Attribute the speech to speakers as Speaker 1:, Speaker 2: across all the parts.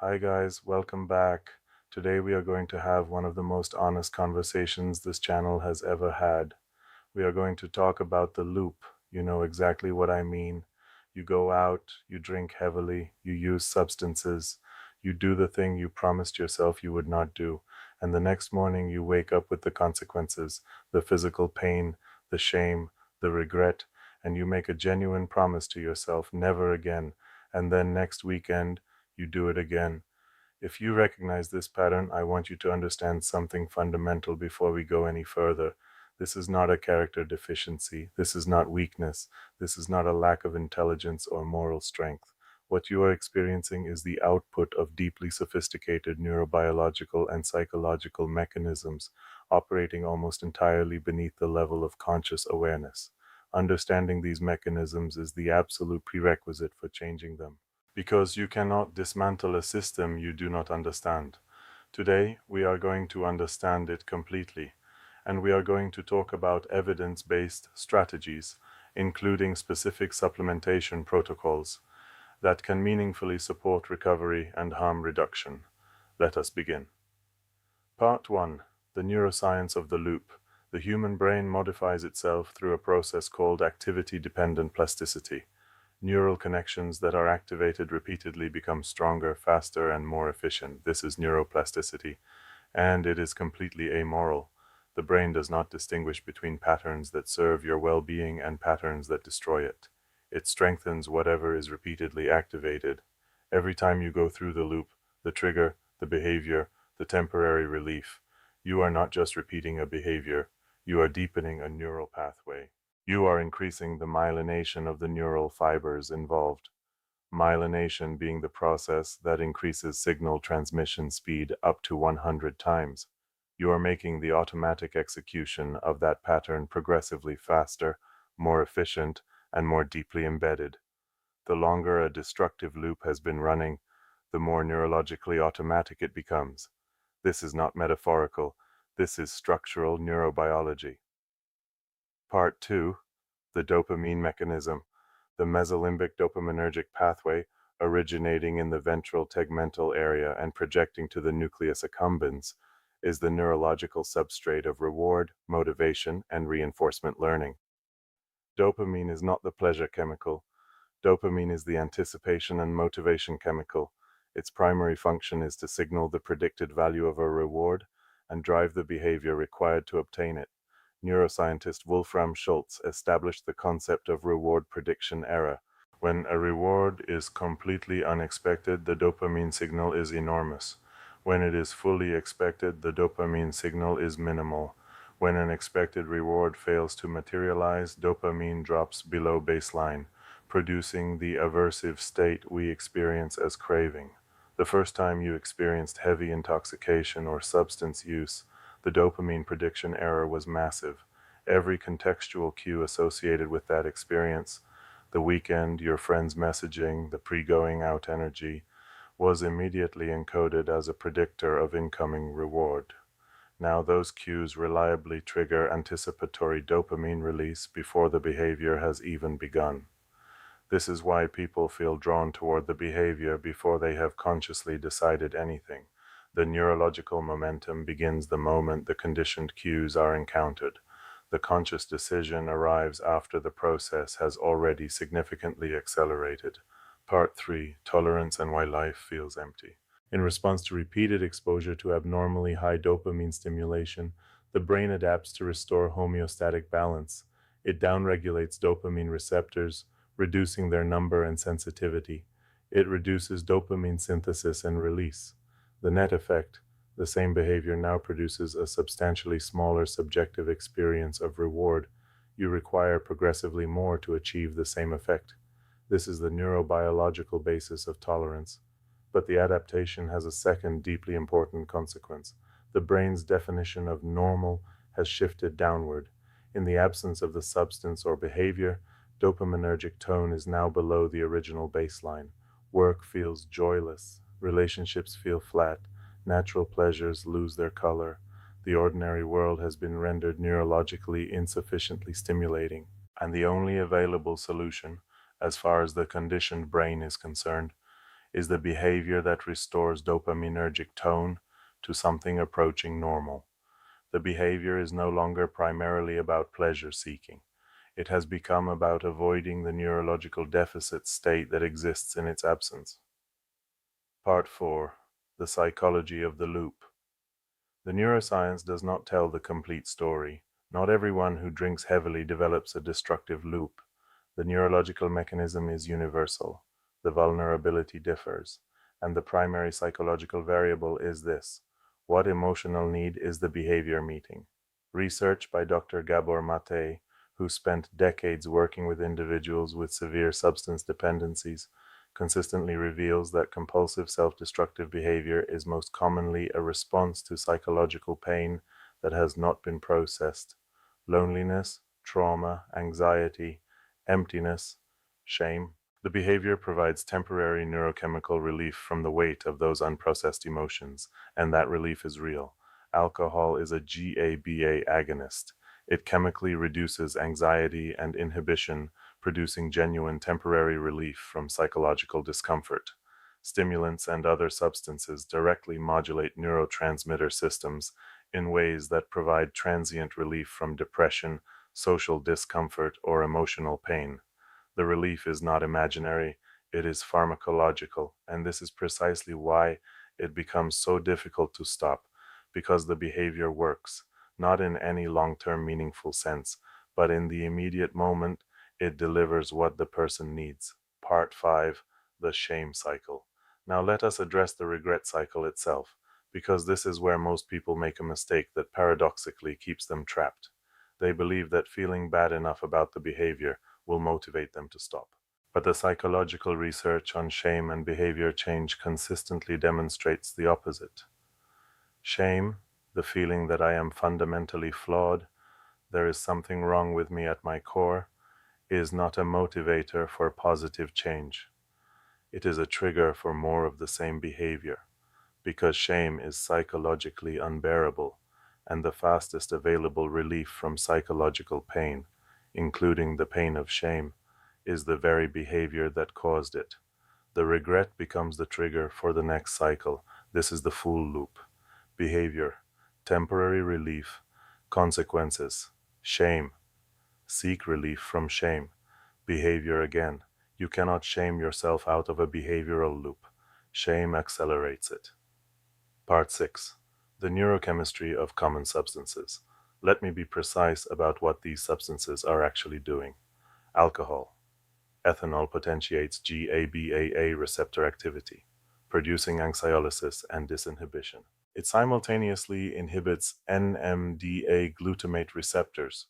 Speaker 1: Hi guys, welcome back. Today we are going to have one of the most honest conversations this channel has ever had. We are going to talk about the loop. You know exactly what I mean. You go out, you drink heavily, you use substances, you do the thing you promised yourself you would not do, and the next morning you wake up with the consequences, the physical pain, the shame, the regret, and you make a genuine promise to yourself never again, and then next weekend you do it again. If you recognize this pattern, I want you to understand something fundamental before we go any further. This is not a character deficiency. This is not weakness. This is not a lack of intelligence or moral strength. What you are experiencing is the output of deeply sophisticated neurobiological and psychological mechanisms operating almost entirely beneath the level of conscious awareness. Understanding these mechanisms is the absolute prerequisite for changing them, because you cannot dismantle a system you do not understand. Today, we are going to understand it completely, and we are going to talk about evidence-based strategies, including specific supplementation protocols that can meaningfully support recovery and harm reduction. Let us begin. Part 1. The neuroscience of the loop. The human brain modifies itself through a process called activity-dependent plasticity. Neural connections that are activated repeatedly become stronger, faster, and more efficient. This is neuroplasticity, and it is completely amoral. The brain does not distinguish between patterns that serve your well-being and patterns that destroy it. It strengthens whatever is repeatedly activated. Every time you go through the loop, the trigger, the behavior, the temporary relief, you are not just repeating a behavior, you are deepening a neural pathway. You are increasing the myelination of the neural fibers involved. Myelination being the process that increases signal transmission speed up to 100 times. You are making the automatic execution of that pattern progressively faster, more efficient, and more deeply embedded. The longer a destructive loop has been running, the more neurologically automatic it becomes. This is not metaphorical. This is structural neurobiology. Part 2. The dopamine mechanism. The mesolimbic dopaminergic pathway, originating in the ventral tegmental area and projecting to the nucleus accumbens, is the neurological substrate of reward, motivation, and reinforcement learning. Dopamine is not the pleasure chemical. Dopamine is the anticipation and motivation chemical. Its primary function is to signal the predicted value of a reward and drive the behavior required to obtain it. Neuroscientist Wolfram Schultz established the concept of reward prediction error. When a reward is completely unexpected, the dopamine signal is enormous. When it is fully expected, the dopamine signal is minimal. When an expected reward fails to materialize, dopamine drops below baseline, producing the aversive state we experience as craving. The first time you experienced heavy intoxication or substance use, the dopamine prediction error was massive. Every contextual cue associated with that experience, the weekend, your friends' messaging, the pre-going out energy, was immediately encoded as a predictor of incoming reward. Now those cues reliably trigger anticipatory dopamine release before the behavior has even begun. This is why people feel drawn toward the behavior before they have consciously decided anything. The neurological momentum begins the moment the conditioned cues are encountered. The conscious decision arrives after the process has already significantly accelerated. Part 3. Tolerance and Why Life Feels Empty. In response to repeated exposure to abnormally high dopamine stimulation, the brain adapts to restore homeostatic balance. It downregulates dopamine receptors, reducing their number and sensitivity. It reduces dopamine synthesis and release. The net effect: the same behavior now produces a substantially smaller subjective experience of reward. You require progressively more to achieve the same effect. This is the neurobiological basis of tolerance. But the adaptation has a second deeply important consequence. The brain's definition of normal has shifted downward. In the absence of the substance or behavior, dopaminergic tone is now below the original baseline. Work feels joyless. Relationships feel flat. Natural pleasures lose their color. The ordinary world has been rendered neurologically insufficiently stimulating. And the only available solution, as far as the conditioned brain is concerned, is the behavior that restores dopaminergic tone to something approaching normal. The behavior is no longer primarily about pleasure seeking. It has become about avoiding the neurological deficit state that exists in its absence. Part 4. The Psychology of the Loop. The neuroscience does not tell the complete story. Not everyone who drinks heavily develops a destructive loop. The neurological mechanism is universal. The vulnerability differs. And the primary psychological variable is this: what emotional need is the behavior meeting? Research by Dr. Gabor Mate, who spent decades working with individuals with severe substance dependencies, consistently reveals that compulsive self-destructive behavior is most commonly a response to psychological pain that has not been processed. Loneliness, trauma, anxiety, emptiness, shame. The behavior provides temporary neurochemical relief from the weight of those unprocessed emotions, and that relief is real. Alcohol is a GABA agonist. It chemically reduces anxiety and inhibition, producing genuine temporary relief from psychological discomfort. Stimulants and other substances directly modulate neurotransmitter systems in ways that provide transient relief from depression, social discomfort, or emotional pain. The relief is not imaginary, it is pharmacological, and this is precisely why it becomes so difficult to stop, because the behavior works, not in any long-term meaningful sense, but in the immediate moment it delivers what the person needs. Part 5. The Shame Cycle. Now let us address the regret cycle itself, because this is where most people make a mistake that paradoxically keeps them trapped. They believe that feeling bad enough about the behavior will motivate them to stop. But the psychological research on shame and behavior change consistently demonstrates the opposite. Shame, the feeling that I am fundamentally flawed, there is something wrong with me at my core, is not a motivator for positive change. It is a trigger for more of the same behavior, because shame is psychologically unbearable, and the fastest available relief from psychological pain, including the pain of shame, is the very behavior that caused it. The regret becomes the trigger for the next cycle. This is the full loop. Behavior, temporary relief, consequences, shame. Seek relief from shame. Behavior again. You cannot shame yourself out of a behavioral loop. Shame accelerates it. Part 6. The neurochemistry of common substances. Let me be precise about what these substances are actually doing. Alcohol. Ethanol potentiates GABAA receptor activity, producing anxiolysis and disinhibition. It simultaneously inhibits NMDA glutamate receptors,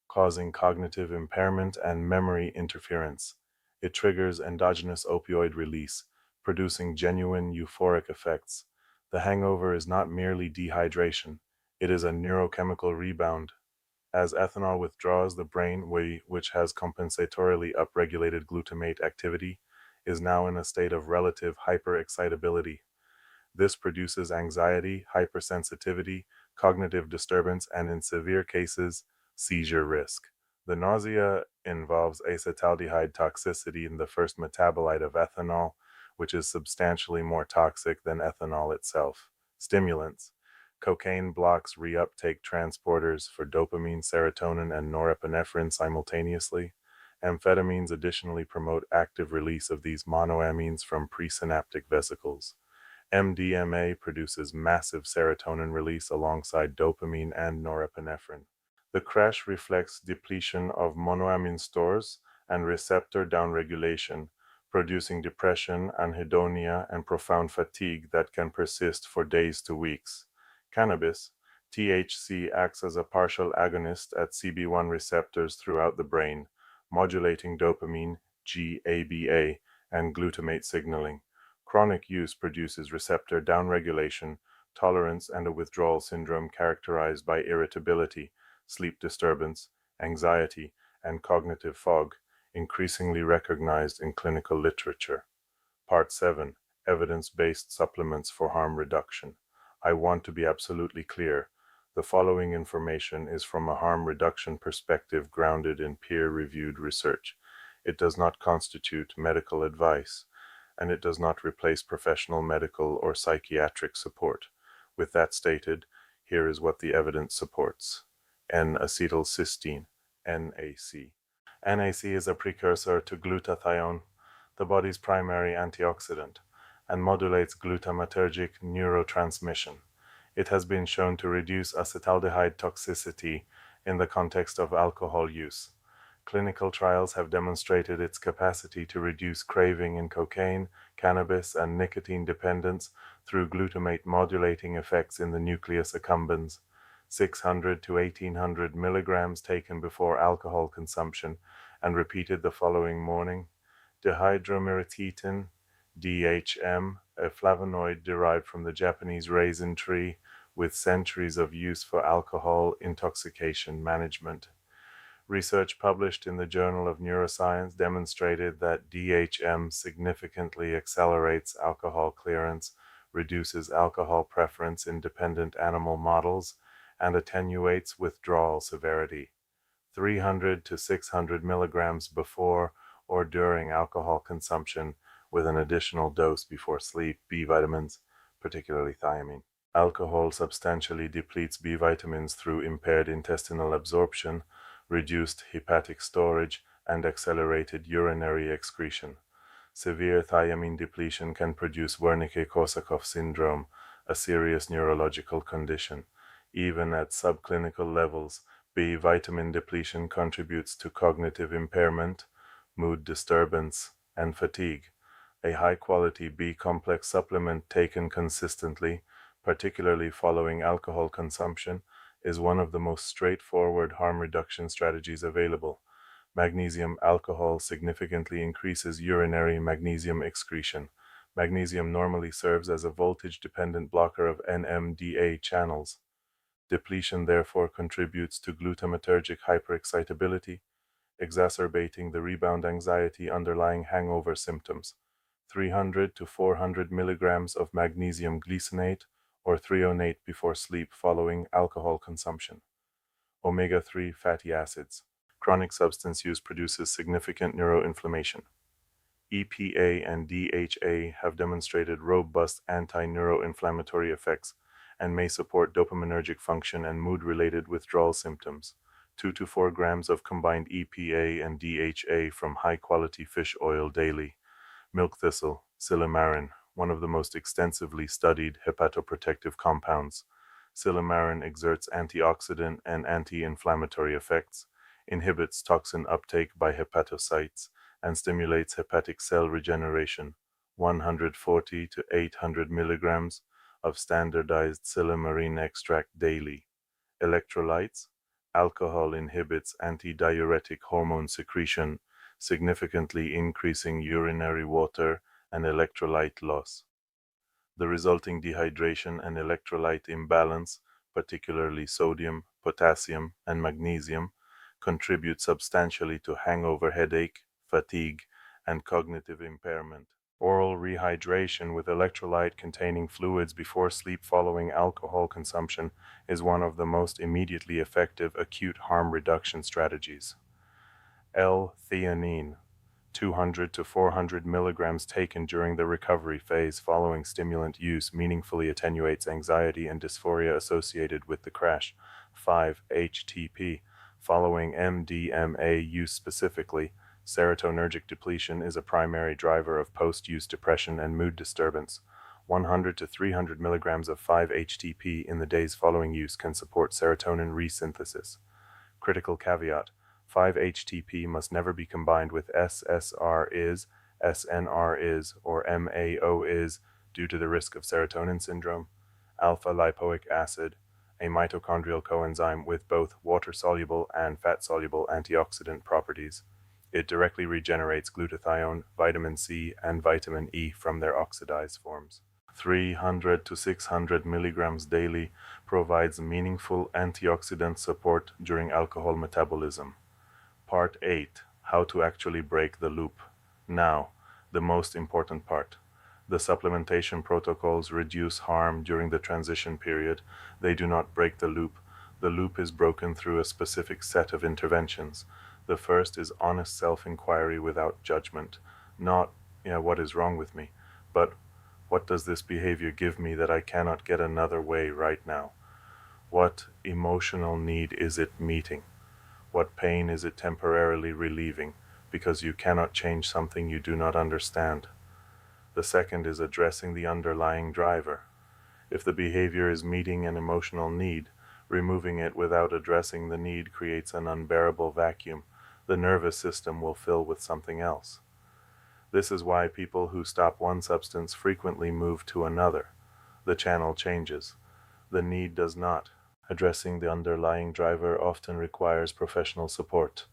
Speaker 1: causing cognitive impairment and memory interference. It triggers endogenous opioid release, producing genuine euphoric effects. The hangover is not merely dehydration, it is a neurochemical rebound. As ethanol withdraws, the brain, which has compensatorily upregulated glutamate activity, is now in a state of relative hyperexcitability. This produces anxiety, hypersensitivity, cognitive disturbance, and in severe cases, seizure risk. The nausea involves acetaldehyde toxicity in the first metabolite of ethanol, which is substantially more toxic than ethanol itself. Stimulants. Cocaine blocks reuptake transporters for dopamine, serotonin, and norepinephrine simultaneously. Amphetamines additionally promote active release of these monoamines from presynaptic vesicles. MDMA produces massive serotonin release alongside dopamine and norepinephrine. The crash reflects depletion of monoamine stores and receptor downregulation, producing depression, anhedonia, and profound fatigue that can persist for days to weeks. Cannabis, THC, acts as a partial agonist at CB1 receptors throughout the brain, modulating dopamine, GABA, and glutamate signaling. Chronic use produces receptor downregulation, tolerance, and a withdrawal syndrome characterized by irritability, sleep disturbance, anxiety, and cognitive fog, increasingly recognized in clinical literature. Part 7. Evidence-based supplements for harm reduction. I want to be absolutely clear. The following information is from a harm reduction perspective grounded in peer-reviewed research. It does not constitute medical advice. and it does not replace professional medical or psychiatric support. With that stated, here is what the evidence supports. N-acetylcysteine, NAC. NAC is a precursor to glutathione, the body's primary antioxidant, and modulates glutamatergic neurotransmission. It has been shown to reduce acetaldehyde toxicity in the context of alcohol use. Clinical trials have demonstrated its capacity to reduce craving in cocaine, cannabis, and nicotine dependence through glutamate modulating effects in the nucleus accumbens. 600 to 1800 milligrams taken before alcohol consumption and repeated the following morning. Dihydromyritetin, DHM, a flavonoid derived from the Japanese raisin tree, with centuries of use for alcohol intoxication management. Research published in the Journal of Neuroscience demonstrated that DHM significantly accelerates alcohol clearance, reduces alcohol preference in dependent animal models, and attenuates withdrawal severity. 300 to 600 milligrams before or during alcohol consumption, with an additional dose before sleep. B vitamins, particularly thiamine. Alcohol substantially depletes B vitamins through impaired intestinal absorption, reduced hepatic storage, and accelerated urinary excretion. Severe thiamine depletion can produce Wernicke-Korsakoff syndrome, a serious neurological condition. Even at subclinical levels, B vitamin depletion contributes to cognitive impairment, mood disturbance, and fatigue. A high-quality B complex supplement taken consistently, particularly following alcohol consumption, is one of the most straightforward harm reduction strategies available. Magnesium alcohol significantly increases urinary magnesium excretion. Magnesium normally serves as a voltage-dependent blocker of NMDA channels. Depletion therefore contributes to glutamatergic hyperexcitability, exacerbating the rebound anxiety underlying hangover symptoms. 300 to 400 milligrams of magnesium glycinate or threonate before sleep following alcohol consumption. Omega-3 fatty acids. Chronic substance use produces significant neuroinflammation. EPA and DHA have demonstrated robust anti-neuroinflammatory effects and may support dopaminergic function and mood-related withdrawal symptoms. 2 to 4 grams of combined EPA and DHA from high-quality fish oil daily. Milk thistle, silymarin, one of the most extensively studied hepatoprotective compounds. Silymarin exerts antioxidant and anti-inflammatory effects, inhibits toxin uptake by hepatocytes, and stimulates hepatic cell regeneration. 140 to 800 milligrams of standardized silymarin extract daily. Electrolytes. Alcohol inhibits antidiuretic hormone secretion, significantly increasing urinary water and electrolyte loss. The resulting dehydration and electrolyte imbalance, particularly sodium, potassium, and magnesium, contribute substantially to hangover headache, fatigue, and cognitive impairment. Oral rehydration with electrolyte-containing fluids before sleep following alcohol consumption is one of the most immediately effective acute harm reduction strategies. L-theanine, 200 to 400 milligrams taken during the recovery phase following stimulant use meaningfully attenuates anxiety and dysphoria associated with the crash. 5-HTP, following MDMA use specifically, serotonergic depletion is a primary driver of post-use depression and mood disturbance. 100 to 300 milligrams of 5-HTP in the days following use can support serotonin resynthesis. Critical caveat: 5-HTP must never be combined with SSRIs, SNRIs, or MAOIs due to the risk of serotonin syndrome. Alpha-lipoic acid, a mitochondrial coenzyme with both water-soluble and fat-soluble antioxidant properties. It directly regenerates glutathione, vitamin C, and vitamin E from their oxidized forms. 300 to 600 milligrams daily provides meaningful antioxidant support during alcohol metabolism. Part 8. How to actually break the loop. Now, the most important part. The supplementation protocols reduce harm during the transition period. They do not break the loop. The loop is broken through a specific set of interventions. The first is honest self-inquiry without judgment. Not, yeah, what is wrong with me? But what does this behavior give me that I cannot get another way right now? What emotional need is it meeting? What pain is it temporarily relieving? Because you cannot change something you do not understand. The second is addressing the underlying driver. If the behavior is meeting an emotional need, removing it without addressing the need creates an unbearable vacuum. The nervous system will fill with something else. This is why people who stop one substance frequently move to another. The channel changes. The need does not. Addressing the underlying driver often requires professional support.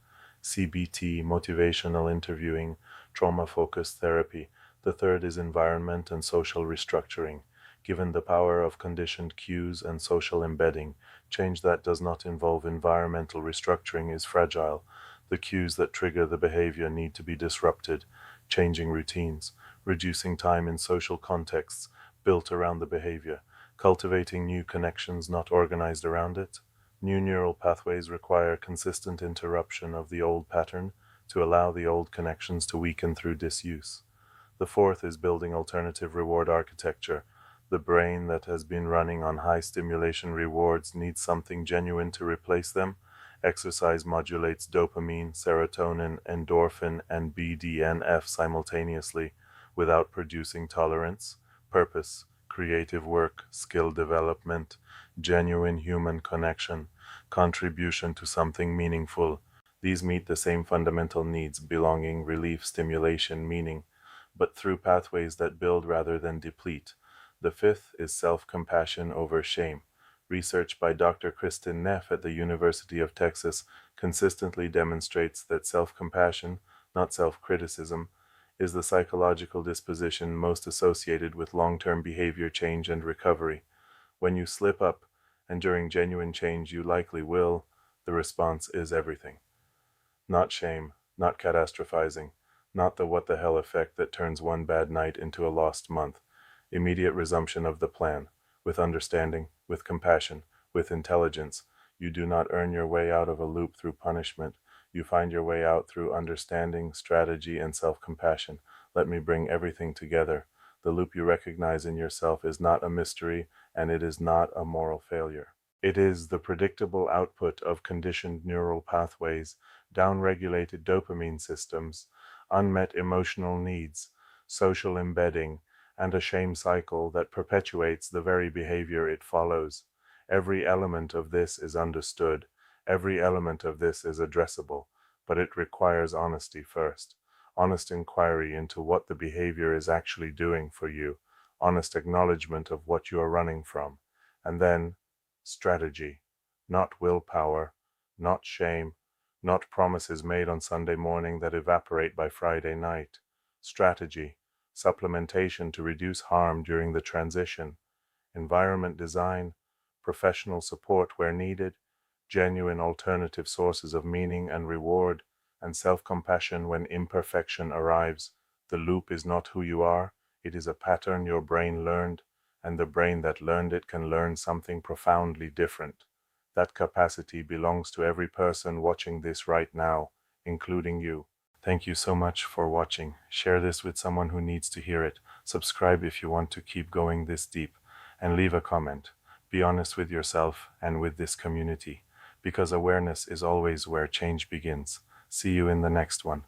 Speaker 1: CBT, motivational interviewing, trauma-focused therapy. The third is environment and social restructuring. Given the power of conditioned cues and social embedding, change that does not involve environmental restructuring is fragile. The cues that trigger the behavior need to be disrupted. Changing routines, reducing time in social contexts built around the behavior, cultivating new connections not organized around it. New neural pathways require consistent interruption of the old pattern to allow the old connections to weaken through disuse. The fourth is building alternative reward architecture. The brain that has been running on high stimulation rewards needs something genuine to replace them. Exercise modulates dopamine, serotonin, endorphin, and BDNF simultaneously without producing tolerance, purpose, creative work, skill development, genuine human connection, contribution to something meaningful. These meet the same fundamental needs: belonging, relief, stimulation, meaning, but through pathways that build rather than deplete. The fifth is self-compassion over shame. Research by Dr. Kristen Neff at the University of Texas consistently demonstrates that self-compassion, not self-criticism, is the psychological disposition most associated with long-term behavior change and recovery. When you slip up, and during genuine change you likely will, the response is everything. Not shame, not catastrophizing, not the what the hell effect that turns one bad night into a lost month. Immediate resumption of the plan, with understanding, with compassion, with intelligence. You do not earn your way out of a loop through punishment. You find your way out through understanding, strategy, and self-compassion. Let me bring everything together. The loop you recognize in yourself is not a mystery, and it is not a moral failure. It is the predictable output of conditioned neural pathways, downregulated dopamine systems, unmet emotional needs, social embedding, and a shame cycle that perpetuates the very behavior it follows. Every element of this is understood. Every element of this is addressable, but it requires honesty first. Honest inquiry into what the behavior is actually doing for you. Honest acknowledgement of what you are running from. And then, strategy. Not willpower, not shame, not promises made on Sunday morning that evaporate by Friday night. Strategy. Supplementation to reduce harm during the transition. Environment design. Professional support where needed. Genuine alternative sources of meaning and reward. And self-compassion when imperfection arrives. The loop is not who you are. It is a pattern your brain learned, and the brain that learned it can learn something profoundly different. That capacity belongs to every person watching this right now, including you. Thank you so much for watching. Share this with someone who needs to hear it. Subscribe if you want to keep going this deep, and leave a comment. Be honest with yourself and with this community, because awareness is always where change begins. See you in the next one.